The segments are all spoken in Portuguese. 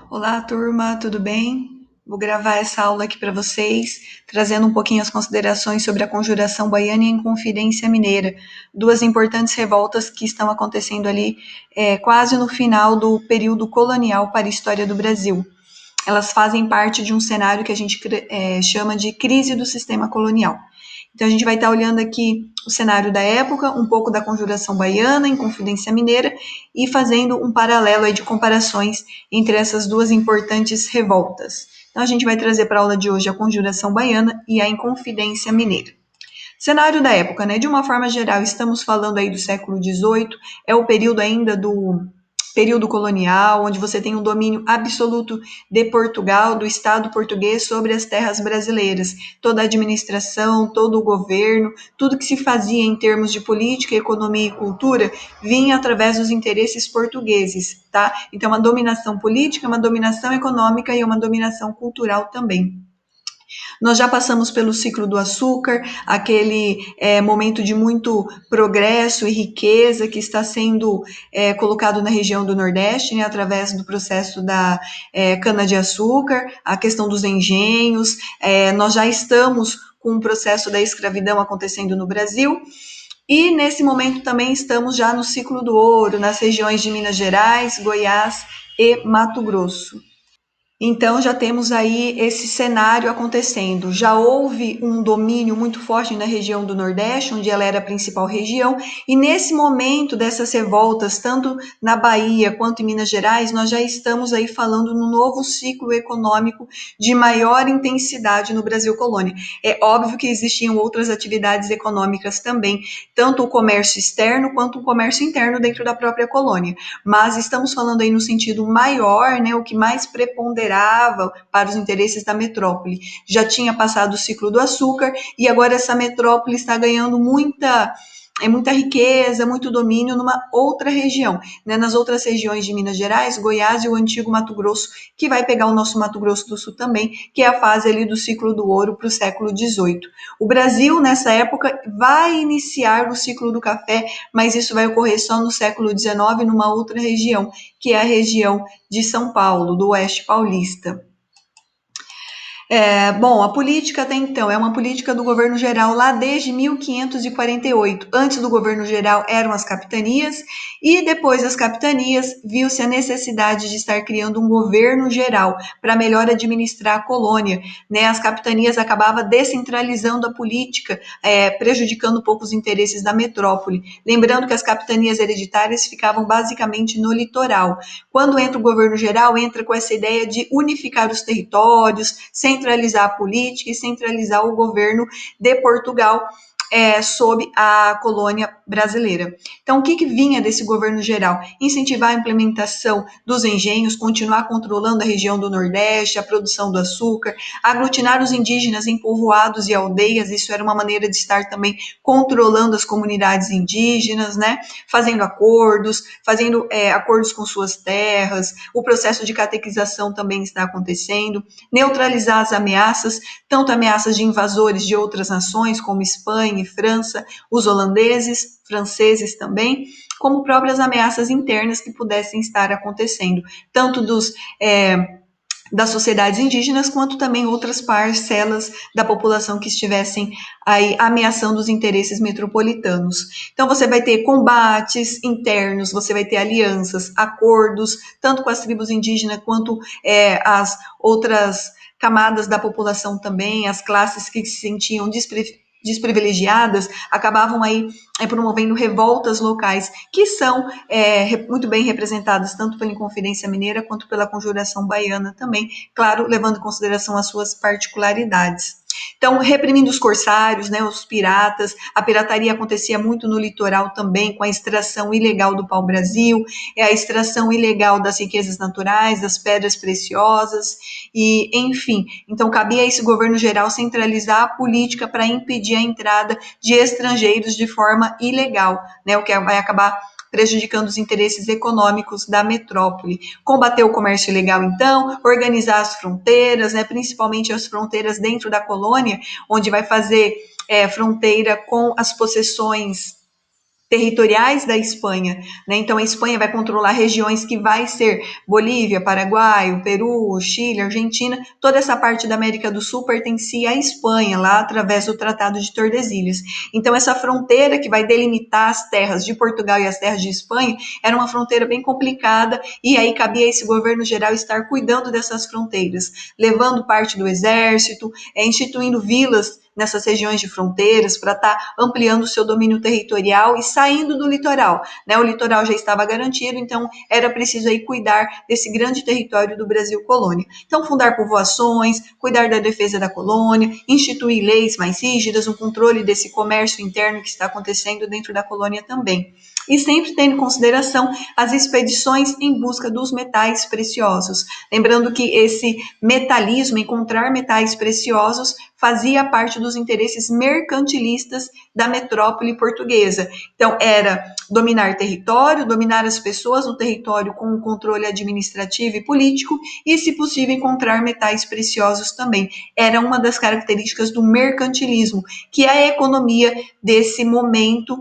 Olá, turma, tudo bem? Vou gravar essa aula aqui para vocês, trazendo um pouquinho as considerações sobre a Conjuração Baiana e a Inconfidência Mineira, duas importantes revoltas que estão acontecendo ali quase no final do período colonial para a história do Brasil. Elas fazem parte de um cenário que a gente chama de crise do sistema colonial. Então, a gente vai estar olhando aqui o cenário da época, um pouco da Conjuração Baiana, Inconfidência Mineira, e fazendo um paralelo aí de comparações entre essas duas importantes revoltas. Então, a gente vai trazer para a aula de hoje a Conjuração Baiana e a Inconfidência Mineira. Cenário da época, né? De uma forma geral, estamos falando aí do século XVIII, é o período ainda do período colonial, onde você tem um domínio absoluto de Portugal, do Estado português sobre as terras brasileiras. Toda a administração, todo o governo, tudo que se fazia em termos de política, economia e cultura vinha através dos interesses portugueses, tá? Então, uma dominação política, uma dominação econômica e uma dominação cultural também. Nós já passamos pelo ciclo do açúcar, aquele momento de muito progresso e riqueza que está sendo colocado na região do Nordeste, né, através do processo da cana-de-açúcar, a questão dos engenhos. Nós já estamos com o processo da escravidão acontecendo no Brasil. E nesse momento também estamos já no ciclo do ouro, nas regiões de Minas Gerais, Goiás e Mato Grosso. Então, já temos aí esse cenário acontecendo. Já houve um domínio muito forte na região do Nordeste, onde ela era a principal região, e nesse momento dessas revoltas, tanto na Bahia quanto em Minas Gerais, nós já estamos aí falando no novo ciclo econômico de maior intensidade no Brasil colônia. É óbvio que existiam outras atividades econômicas também, tanto o comércio externo quanto o comércio interno dentro da própria colônia, mas estamos falando aí no sentido maior, né, o que mais preponderava para os interesses da metrópole. Já tinha passado o ciclo do açúcar e agora essa metrópole está ganhando muita riqueza, muito domínio numa outra região, né? Nas outras regiões de Minas Gerais, Goiás e o antigo Mato Grosso, que vai pegar o nosso Mato Grosso do Sul também, que é a fase ali do ciclo do ouro para o século XVIII. O Brasil, nessa época, vai iniciar o ciclo do café, mas isso vai ocorrer só no século XIX, numa outra região, que é a região de São Paulo, do Oeste Paulista. Bom, a política até então é uma política do governo geral lá desde 1548. Antes do governo geral eram as capitanias e depois das capitanias viu-se a necessidade de estar criando um governo geral para melhor administrar a colônia, né? As capitanias acabavam descentralizando a política, prejudicando um pouco os interesses da metrópole. Lembrando que as capitanias hereditárias ficavam basicamente no litoral. Quando entra o governo geral, entra com essa ideia de unificar os territórios, centralizar a política e centralizar o governo de Portugal sob a colônia brasileira. Então, o que vinha desse governo geral? Incentivar a implementação dos engenhos, continuar controlando a região do Nordeste, a produção do açúcar, aglutinar os indígenas em povoados e aldeias, isso era uma maneira de estar também controlando as comunidades indígenas, né? Fazendo acordos com suas terras, o processo de catequização também está acontecendo, neutralizar as ameaças, tanto ameaças de invasores de outras nações, como Espanha e França, os holandeses, franceses também, como próprias ameaças internas que pudessem estar acontecendo, tanto das sociedades indígenas, quanto também outras parcelas da população que estivessem aí ameaçando os interesses metropolitanos. Então, você vai ter combates internos, você vai ter alianças, acordos, tanto com as tribos indígenas quanto as outras camadas da população também, as classes que se sentiam desprivilegiadas, acabavam aí promovendo revoltas locais, que são muito bem representadas tanto pela Inconfidência Mineira quanto pela Conjuração Baiana também, claro, levando em consideração as suas particularidades. Então, reprimindo os corsários, né, os piratas, a pirataria acontecia muito no litoral também, com a extração ilegal do pau-brasil, a extração ilegal das riquezas naturais, das pedras preciosas, e enfim, então cabia a esse governo geral centralizar a política para impedir a entrada de estrangeiros de forma ilegal, né, o que vai acabar prejudicando os interesses econômicos da metrópole. Combater o comércio ilegal, então, organizar as fronteiras, né, principalmente as fronteiras dentro da colônia, onde vai fazer fronteira com as possessões territoriais da Espanha, né? Então a Espanha vai controlar regiões que vai ser Bolívia, Paraguai, Peru, Chile, Argentina, toda essa parte da América do Sul pertencia à Espanha, lá através do Tratado de Tordesilhas. Então essa fronteira que vai delimitar as terras de Portugal e as terras de Espanha era uma fronteira bem complicada e aí cabia a esse governo geral estar cuidando dessas fronteiras, levando parte do exército, instituindo vilas nessas regiões de fronteiras para estar ampliando o seu domínio territorial e saindo do litoral, né? O litoral já estava garantido, então era preciso aí cuidar desse grande território do Brasil colônia. Então fundar povoações, cuidar da defesa da colônia, instituir leis mais rígidas, um controle desse comércio interno que está acontecendo dentro da colônia também. E sempre tendo em consideração as expedições em busca dos metais preciosos. Lembrando que esse metalismo, encontrar metais preciosos, fazia parte dos interesses mercantilistas da metrópole portuguesa. Então, era dominar território, dominar as pessoas no território com um controle administrativo e político, e, se possível, encontrar metais preciosos também. Era uma das características do mercantilismo, que é a economia desse momento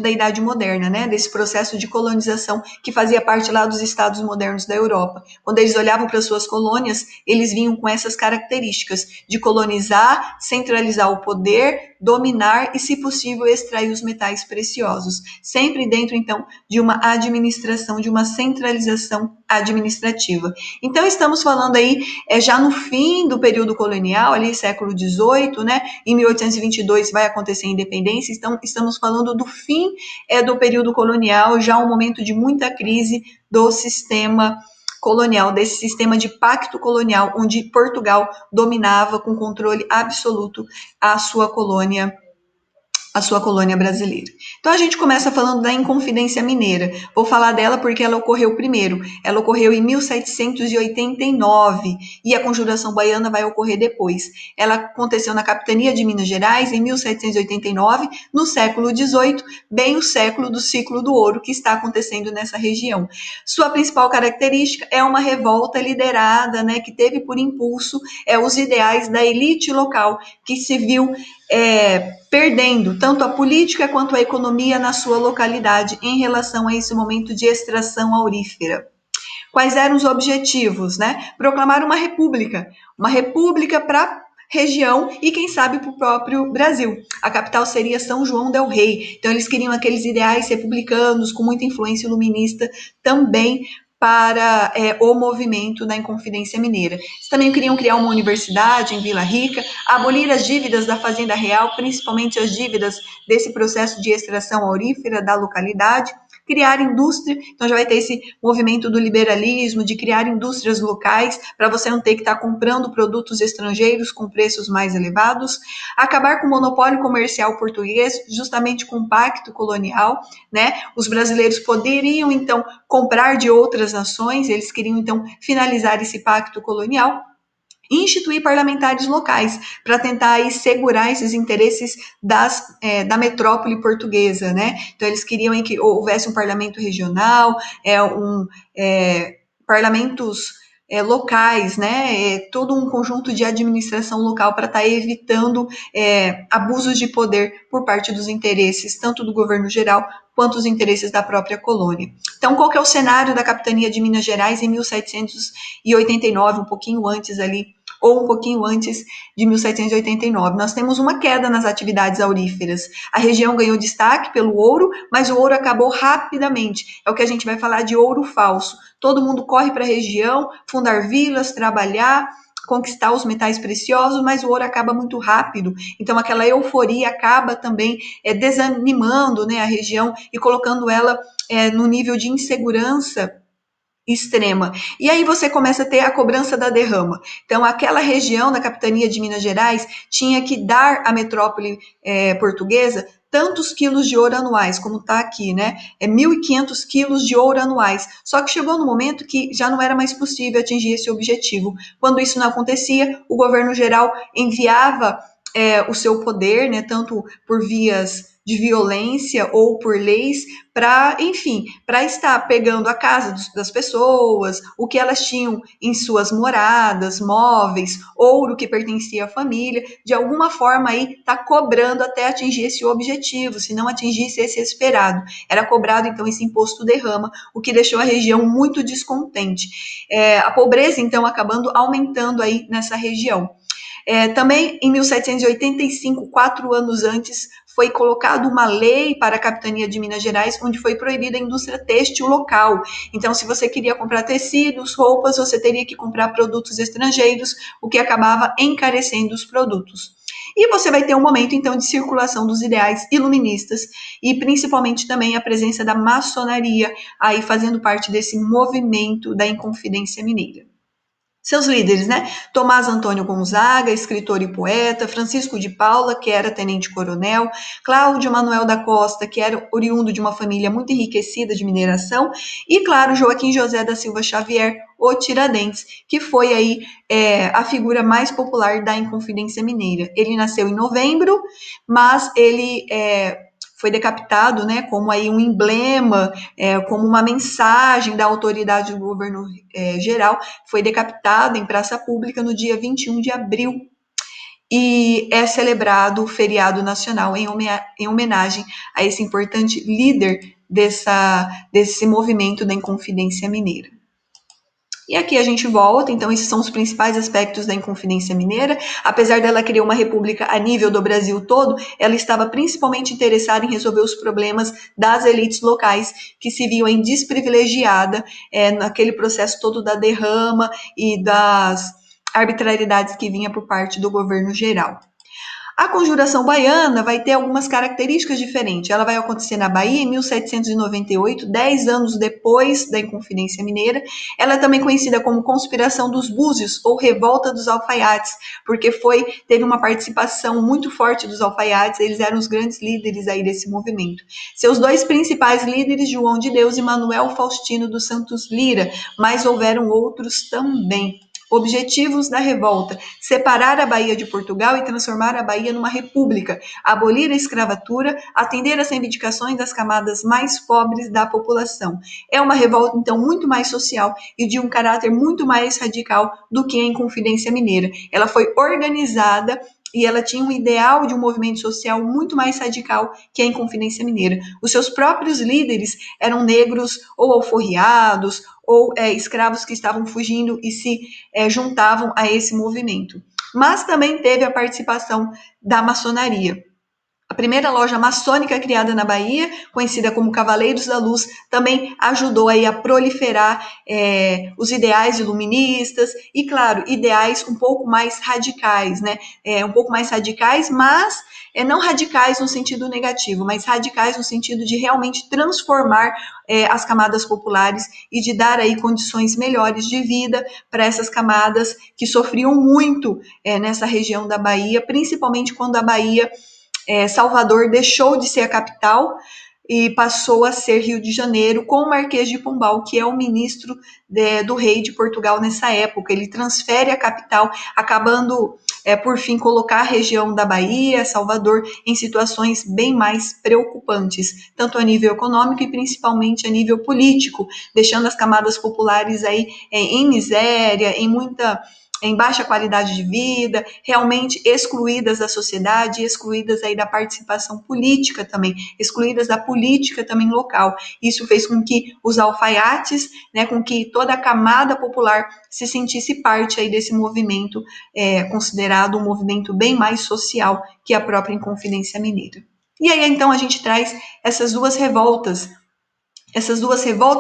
da Idade Moderna, né? Desse processo de colonização que fazia parte lá dos estados modernos da Europa. Quando eles olhavam para suas colônias, eles vinham com essas características de colonizar, centralizar o poder, dominar e, se possível, extrair os metais preciosos. Sempre dentro, então, de uma administração, de uma centralização administrativa. Então, estamos falando aí já no fim do período colonial, ali século XVIII, né? Em 1822 vai acontecer a independência, então estamos falando do fim do período colonial, já um momento de muita crise do sistema colonial, desse sistema de pacto colonial, onde Portugal dominava com controle absoluto a sua colônia brasileira. Então a gente começa falando da Inconfidência Mineira. Vou falar dela porque ela ocorreu primeiro. Ela ocorreu em 1789 e a Conjuração Baiana vai ocorrer depois. Ela aconteceu na capitania de Minas Gerais em 1789, no século XVIII, bem o século do ciclo do ouro que está acontecendo nessa região. Sua principal característica é uma revolta liderada, né, que teve por impulso os ideais da elite local, que se viu perdendo tanto a política quanto a economia na sua localidade em relação a esse momento de extração aurífera. Quais eram os objetivos, né? Proclamar uma república para região e, quem sabe, para o próprio Brasil. A capital seria São João del Rei. Então, eles queriam aqueles ideais republicanos com muita influência iluminista também para o movimento da Inconfidência Mineira. Eles também queriam criar uma universidade em Vila Rica, abolir as dívidas da Fazenda Real, principalmente as dívidas desse processo de extração aurífera da localidade, criar indústria, então já vai ter esse movimento do liberalismo, de criar indústrias locais, para você não ter que estar comprando produtos estrangeiros com preços mais elevados, acabar com o monopólio comercial português, justamente com o pacto colonial, né? Os brasileiros poderiam, então, comprar de outras nações, eles queriam, então, finalizar esse pacto colonial, instituir parlamentares locais para tentar aí segurar esses interesses da metrópole portuguesa, né? Então eles queriam que houvesse um parlamento regional, parlamentos locais, né? Todo um conjunto de administração local para estar evitando abusos de poder por parte dos interesses tanto do governo geral quanto os interesses da própria colônia. Então, qual que é o cenário da capitania de Minas Gerais em 1789, um pouquinho antes ali, ou um pouquinho antes de 1789. Nós temos uma queda nas atividades auríferas. A região ganhou destaque pelo ouro, mas o ouro acabou rapidamente. É o que a gente vai falar de ouro falso. Todo mundo corre para a região, fundar vilas, trabalhar, conquistar os metais preciosos, mas o ouro acaba muito rápido. Então, aquela euforia acaba também desanimando, né, a região e colocando ela no nível de insegurança extrema. E aí você começa a ter a cobrança da derrama. Então, aquela região da capitania de Minas Gerais tinha que dar à metrópole portuguesa tantos quilos de ouro anuais, como está aqui, né? 1.500 quilos de ouro anuais. Só que chegou no momento que já não era mais possível atingir esse objetivo. Quando isso não acontecia, o governo geral enviava o seu poder, né, tanto por vias de violência ou por leis para, enfim, para estar pegando a casa das pessoas, o que elas tinham em suas moradas, móveis, ouro que pertencia à família, de alguma forma aí tá cobrando até atingir esse objetivo, se não atingisse esse esperado. Era cobrado então esse imposto derrama, o que deixou a região muito descontente. A pobreza então acabando aumentando aí nessa região. Também em 1785, 4 anos antes, foi colocada uma lei para a capitania de Minas Gerais, onde foi proibida a indústria têxtil local. Então, se você queria comprar tecidos, roupas, você teria que comprar produtos estrangeiros, o que acabava encarecendo os produtos. E você vai ter um momento, então, de circulação dos ideais iluministas e principalmente também a presença da maçonaria aí fazendo parte desse movimento da Inconfidência Mineira. Seus líderes, né? Tomás Antônio Gonzaga, escritor e poeta, Francisco de Paula, que era tenente-coronel, Cláudio Manuel da Costa, que era oriundo de uma família muito enriquecida de mineração, e, claro, Joaquim José da Silva Xavier, o Tiradentes, que foi aí a figura mais popular da Inconfidência Mineira. Ele nasceu em novembro, mas ele foi decapitado, né, como aí um emblema, como uma mensagem da autoridade do governo geral, foi decapitado em praça pública no dia 21 de abril e é celebrado o feriado nacional em homenagem a esse importante líder desse movimento da Inconfidência Mineira. E aqui a gente volta, então esses são os principais aspectos da Inconfidência Mineira. Apesar dela criar uma república a nível do Brasil todo, ela estava principalmente interessada em resolver os problemas das elites locais, que se viam em desprivilegiada naquele processo todo da derrama e das arbitrariedades que vinha por parte do governo geral. A conjuração baiana vai ter algumas características diferentes. Ela vai acontecer na Bahia em 1798, 10 anos depois da Inconfidência Mineira. Ela é também conhecida como Conspiração dos Búzios ou Revolta dos Alfaiates, porque teve uma participação muito forte dos alfaiates, eles eram os grandes líderes aí desse movimento. Seus dois principais líderes, João de Deus e Manuel Faustino dos Santos Lira, mas houveram outros também. Objetivos da revolta: separar a Bahia de Portugal e transformar a Bahia numa república, abolir a escravatura, atender às reivindicações das camadas mais pobres da população. É uma revolta, então, muito mais social e de um caráter muito mais radical do que a Inconfidência Mineira. Ela foi organizada e ela tinha um ideal de um movimento social muito mais radical que a Inconfidência Mineira. Os seus próprios líderes eram negros ou alforriados ou escravos que estavam fugindo e se juntavam a esse movimento. Mas também teve a participação da maçonaria. A primeira loja maçônica criada na Bahia, conhecida como Cavaleiros da Luz, também ajudou aí a proliferar os ideais iluministas e, claro, ideais um pouco mais radicais, né? Um pouco mais radicais, mas não radicais no sentido negativo, mas radicais no sentido de realmente transformar as camadas populares e de dar aí condições melhores de vida para essas camadas que sofriam muito nessa região da Bahia, principalmente quando a Bahia Salvador deixou de ser a capital e passou a ser Rio de Janeiro, com o Marquês de Pombal, que é o ministro do rei de Portugal nessa época. Ele transfere a capital, acabando, por fim, colocar a região da Bahia, Salvador, em situações bem mais preocupantes, tanto a nível econômico e principalmente a nível político, deixando as camadas populares aí em miséria, em baixa qualidade de vida, realmente excluídas da sociedade, excluídas aí da participação política também, excluídas da política também local. Isso fez com que os alfaiates, né, com que toda a camada popular se sentisse parte aí desse movimento, considerado um movimento bem mais social que a própria Inconfidência Mineira. E aí, então, a gente traz essas duas revoltas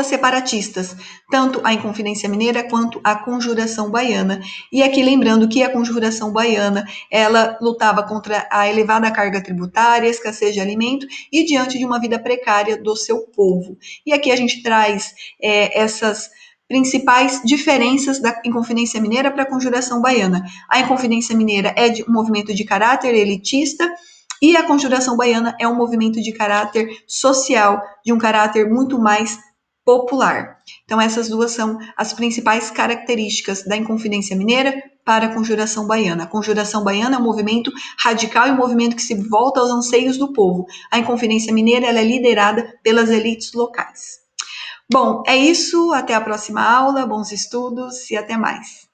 separatistas, tanto a Inconfidência Mineira quanto a Conjuração Baiana. E aqui lembrando que a Conjuração Baiana, ela lutava contra a elevada carga tributária, escassez de alimento e diante de uma vida precária do seu povo. E aqui a gente traz essas principais diferenças da Inconfidência Mineira para a Conjuração Baiana. A Inconfidência Mineira é um movimento de caráter elitista, e a Conjuração Baiana é um movimento de caráter social, de um caráter muito mais popular. Então, essas duas são as principais características da Inconfidência Mineira para a Conjuração Baiana. A Conjuração Baiana é um movimento radical e um movimento que se volta aos anseios do povo. A Inconfidência Mineira ela é liderada pelas elites locais. Bom, é isso. Até a próxima aula. Bons estudos e até mais.